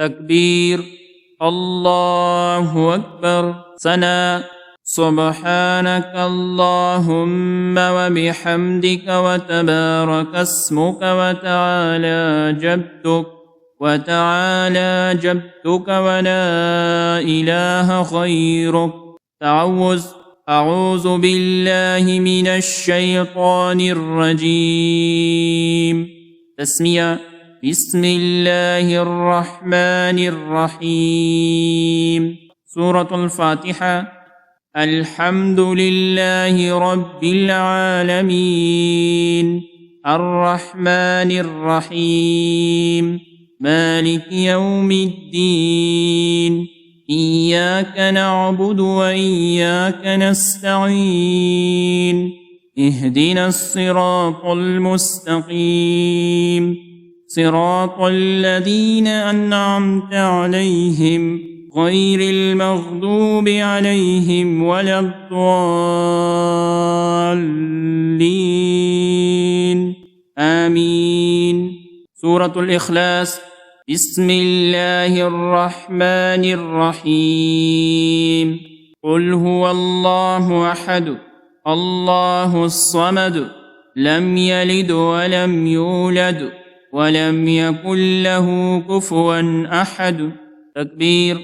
تكبير الله أكبر. ثناء سبحانك اللهم وبحمدك وتبارك اسمك وتعالى جدك ولا إله خيرك. تعوذ أعوذ بالله من الشيطان الرجيم. تسمية بسم الله الرحمن الرحيم. سورة الفاتحة. الحمد لله رب العالمين الرحمن الرحيم مالك يوم الدين إياك نعبد وإياك نستعين اهدنا الصراط المستقيم صراط الذين أنعمت عليهم غير المغضوب عليهم ولا الضالين آمين. سورة الإخلاص. بسم الله الرحمن الرحيم. قل هو الله أحد الله الصمد لم يلد ولم يولد ولم يكن له كفوا أحد. تكبير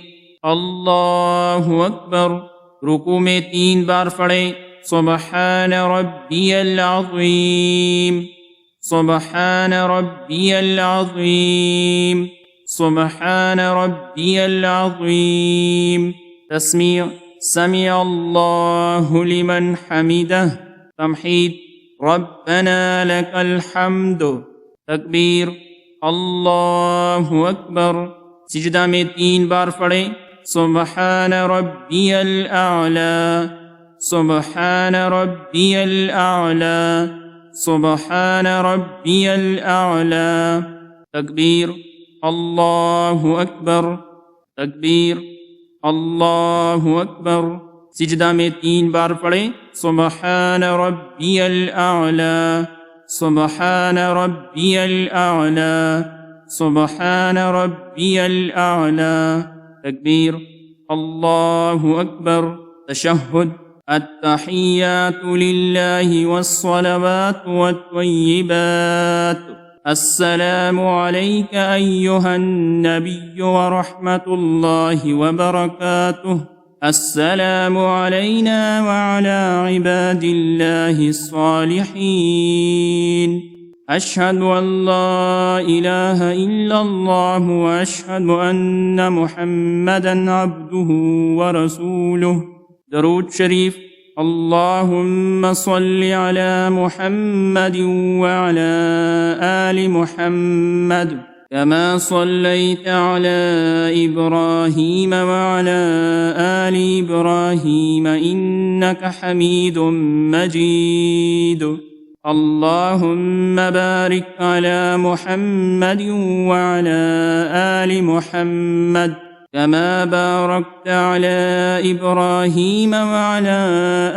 الله أكبر. رکوع میں 3 بار پڑھیں سبحان ربی العظیم سبحان ربی العظیم سبحان ربی العظیم. تسمیع سمع اللہ لمن حمدہ. تمحید ربنا لك الحمد. تکبیر اللہ اکبر. سجدہ میں 3 بار پڑھیں سبحان ربی الاعلی سبحان ربی الاعلی سبحان ربی الاعلی. تکبیر اللہ اکبر. تکبیر اللہ اکبر. سجدہ میں 3 بار پڑھیں سبحان ربی الاعلی سبحان ربی الاعلی سبحان ربی الاعلی. تکبیر اللہ اکبر. تشہد. التحیات للہ والصلوات والطیبات. السلام علیک ایہا النبی ورحمة اللہ وبرکاتہ. السلام علینا وعلى عباد اللہ الصالحین. أشهد أن لا إله إلا الله وأشهد أن محمدا عبده ورسوله. درود شريف. اللهم صل على محمد وعلى آل محمد كما صليت على إبراهيم وعلى آل إبراهيم إنك حميد مجيد. اللهم بارك على محمد وعلى آل محمد كما باركت على إبراهيم وعلى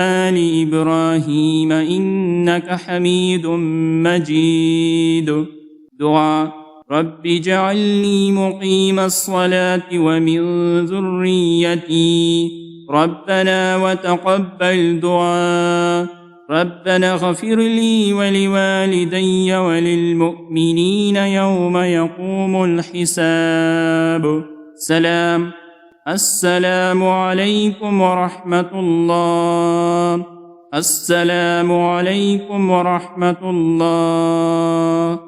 آل إبراهيم إنك حميد مجيد. دعاء. رب اجعلني مقيم الصلاة ومن ذريتي ربنا وتقبل دعاء. ربنا اغفر لي ولوالدي وللمؤمنين يوم يقوم الحساب. سلام. السلام عليكم ورحمة الله. السلام عليكم ورحمة الله.